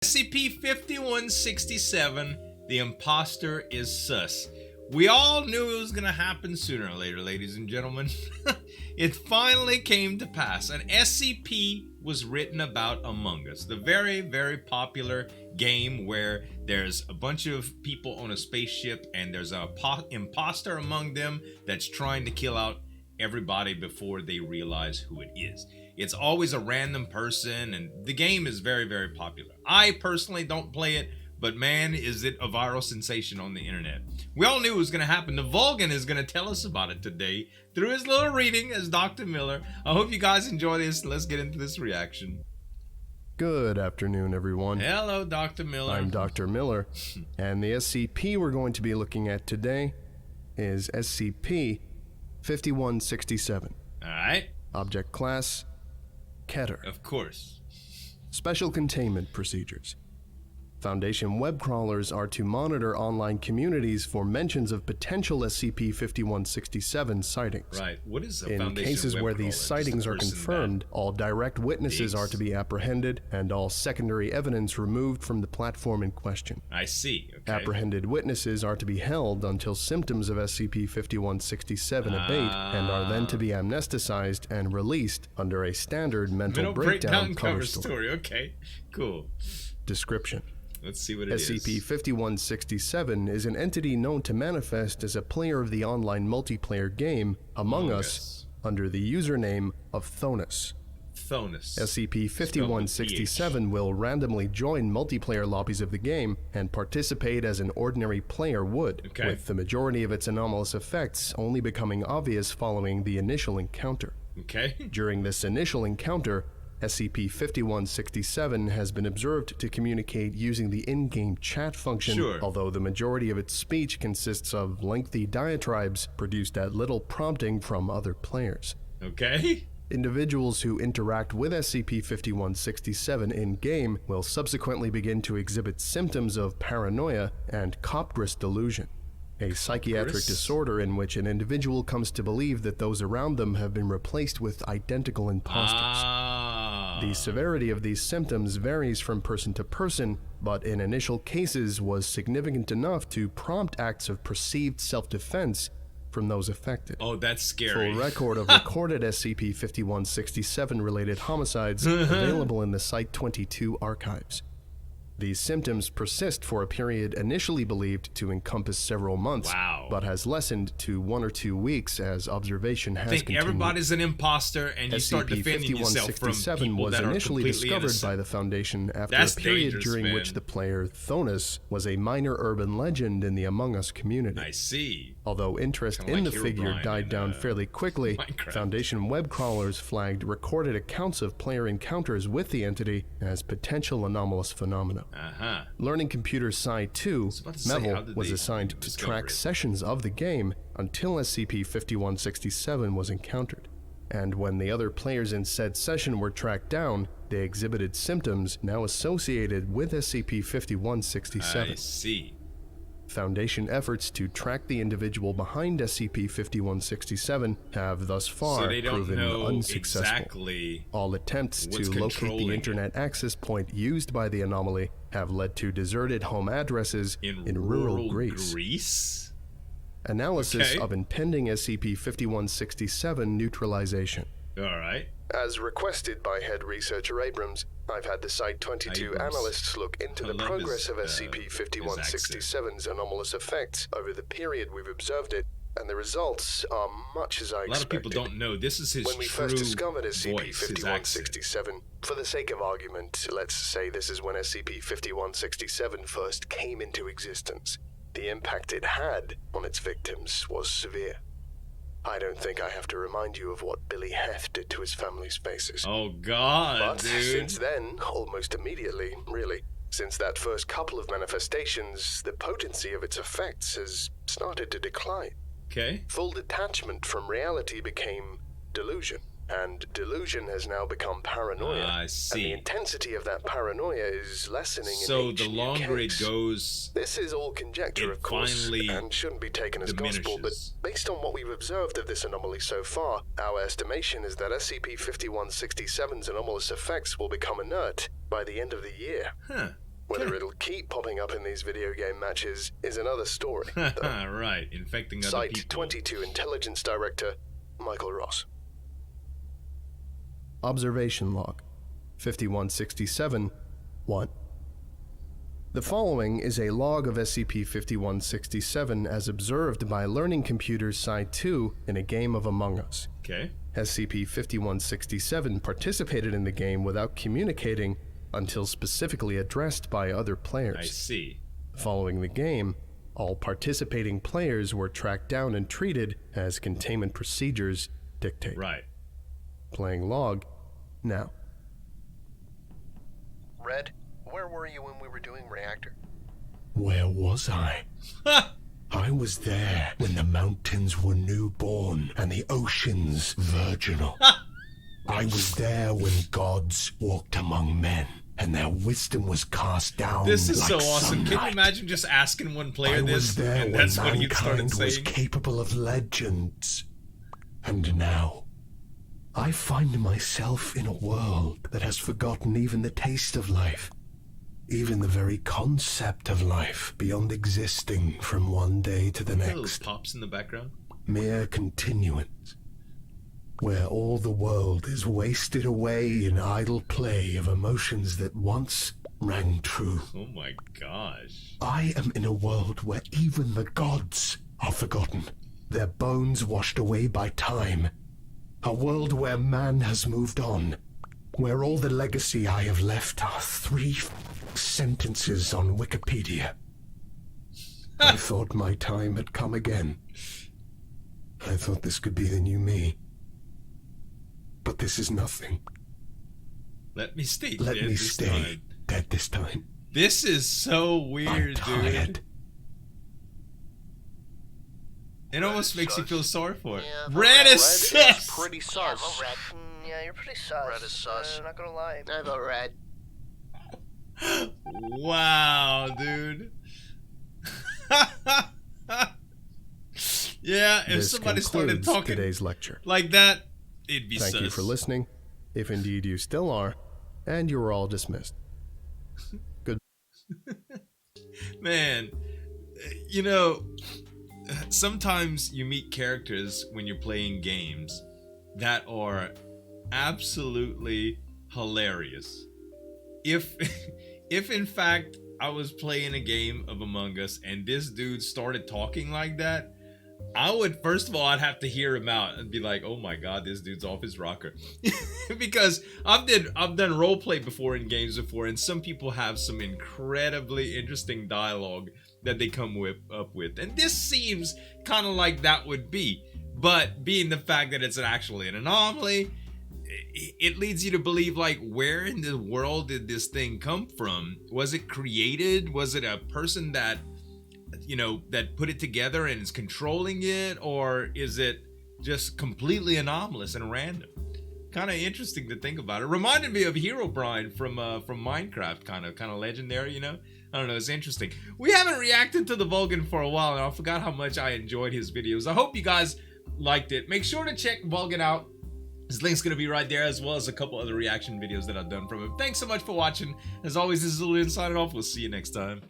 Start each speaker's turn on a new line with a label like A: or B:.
A: SCP-5167, the Imposter Is Sus. We all knew it was going to happen sooner or later, ladies and gentlemen. It finally came to pass. An SCP was written about Among Us, the very, very popular game where there's a bunch of people on a spaceship and there's an imposter among them that's trying to kill out everybody before they realize who it is. It's always a random person, and the game is very, very popular. I personally don't play it, but man, is it a viral sensation on the internet. We all knew it was going to happen. The Vulcan is going to tell us about it today through his little reading as Dr. Miller. I hope you guys enjoy this. Let's get into this reaction.
B: Good afternoon, everyone.
A: Hello, Dr. Miller.
B: I'm Dr. Miller, and the SCP we're going to be looking at today is SCP-5167.
A: All right.
B: Object class, Keter.
A: Of course.
B: Special containment procedures. Foundation web crawlers are to monitor online communities for mentions of potential SCP-5167 sightings.
A: Right. What is a
B: In
A: Foundation
B: cases
A: web
B: where
A: crawler?
B: these sightings are confirmed, all direct witnesses are to be apprehended and all secondary evidence removed from the platform in question.
A: I see. Okay.
B: Apprehended witnesses are to be held until symptoms of SCP-5167 abate and are then to be amnesticized and released under a standard mental breakdown cover story.
A: Okay. Cool.
B: Description.
A: Let's see what it is.
B: SCP-5167 is an entity known to manifest as a player of the online multiplayer game Among Us under the username of Phthonus.
A: Phthonus.
B: SCP-5167 will randomly join multiplayer lobbies of the game and participate as an ordinary player would, with the majority of its anomalous effects only becoming obvious following the initial encounter. During this initial encounter, SCP-5167 has been observed to communicate using the in-game chat function, although the majority of its speech consists of lengthy diatribes produced at little prompting from other players. Individuals who interact with SCP-5167 in-game will subsequently begin to exhibit symptoms of paranoia and Copgris delusion, a psychiatric disorder in which an individual comes to believe that those around them have been replaced with identical imposters. The severity of these symptoms varies from person to person, but in initial cases was significant enough to prompt acts of perceived self-defense from those affected.
A: Oh, that's scary.
B: Full record of recorded SCP-5167 related homicides available in the Site-22 archives. These symptoms persist for a period initially believed to encompass several months, but has lessened to 1 or 2 weeks as observation has continued.
A: Everybody's an imposter and you start defending yourself from people that are completely
B: discovered
A: innocent.
B: by the Foundation after a period during which the player Phthonus was a minor urban legend in the Among Us community.
A: I see.
B: Although interest in the figure died down fairly quickly, Foundation web crawlers flagged recorded accounts of player encounters with the entity as potential anomalous phenomena. Learning Computer Psi-2, Mevel was assigned to track sessions of the game until SCP-5167 was encountered, and when the other players in said session were tracked down, they exhibited symptoms now associated with SCP-5167.
A: I see.
B: Foundation efforts to track the individual behind SCP-5167 have thus far proven unsuccessful. All attempts to locate the internet access point used by the anomaly have led to deserted home addresses in rural Greece. Analysis of impending SCP-5167 neutralization. As requested by Head Researcher Abrams, I've had the Site-22 analysts look into the progress of SCP-5167's anomalous effects over the period we've observed it, and the results are much as I expected.
A: A lot of people don't know this is his
B: When we first discovered SCP-5167, for the sake of argument, let's say this is when SCP-5167 first came into existence. The impact it had on its victims was severe. I don't think I have to remind you of what Billy Heft did to his family's faces.
A: Oh God,
B: but since then, almost immediately, really, since that first couple of manifestations, the potency of its effects has started to decline. Full detachment from reality became delusion, and delusion has now become paranoia.
A: I see.
B: And the intensity of that paranoia is lessening
A: so
B: in each
A: the longer it goes,
B: this is all conjecture, of course, and shouldn't be taken as gospel, but based on what we've observed of this anomaly so far, our estimation is that SCP-5167's anomalous effects will become inert by the end of the year. Whether it'll keep popping up in these video game matches is another story.
A: Right, infecting other people.
B: Site 22 Intelligence Director, Michael Ross. Observation Log 5167-1. The following is a log of SCP-5167 as observed by Learning Computers Site 2 in a game of Among Us.
A: Okay.
B: SCP-5167 participated in the game without communicating until specifically addressed by other players.
A: I see.
B: Following the game, all participating players were tracked down and treated as containment procedures dictate.
A: Right.
B: Playing log now. Red, where were you when we were doing reactor?
C: Where was I? I was there when the mountains were newborn and the oceans virginal. I was there when gods walked among men and their wisdom was cast down.
A: This is
C: like
A: so awesome.
C: sunlight.
A: Can you imagine just asking one player this?
C: I was there
A: and
C: when
A: that's what he started
C: mankind was
A: saying.
C: capable of legends. And now, I find myself in a world that has forgotten even the taste of life. Even the very concept of life beyond existing from one day to the next.
A: Those pops in the background.
C: Mere continuance, where all the world is wasted away in idle play of emotions that once rang true.
A: Oh my gosh.
C: I am in a world where even the gods are forgotten, their bones washed away by time. A world where man has moved on, where all the legacy I have left are 3 sentences on Wikipedia. I thought my time had come again. I thought this could be the new me. But this is nothing.
A: Let me stay
C: Let
A: dead
C: me
A: this
C: stay
A: time.
C: dead this time.
A: This is so weird,
C: I'm tired.
A: dude. It almost makes you feel sorry for it.
D: Yeah,
A: Red is sus.
D: pretty sus.
E: Yeah, you're pretty sus.
D: Red is sus.
E: I'm not gonna lie.
D: I vote red.
A: Wow, dude. Yeah, if
B: This
A: somebody started
B: concludes
A: talking
B: today's lecture.
A: like that, it'd be sus.
B: Thank you for listening, if indeed you still are, and you are all dismissed. Good.
A: Man, you know, sometimes you meet characters when you're playing games that are absolutely hilarious. If in fact I was playing a game of Among Us and this dude started talking like that, I would, first of all, I'd have to hear him out and be like, oh my god, this dude's off his rocker. Because I've done roleplay before in games before, and some people have some incredibly interesting dialogue that they come up with. And this seems kind of like that would be. But being the fact that it's actually an anomaly, it leads you to believe, like, where in the world did this thing come from? Was it created? Was it a person that, you know, that put it together and is controlling it? Or is it just completely anomalous and random? Kind of interesting to think about. It reminded me of Herobrine from Minecraft, kind of legendary, you know? I don't know, it's interesting. We haven't reacted to the Vulcan for a while, and I forgot how much I enjoyed his videos. I hope you guys liked it. Make sure to check Vulcan out. His link's gonna be right there, as well as a couple other reaction videos that I've done from him. Thanks so much for watching. As always, this is Zueljin signing off. We'll see you next time.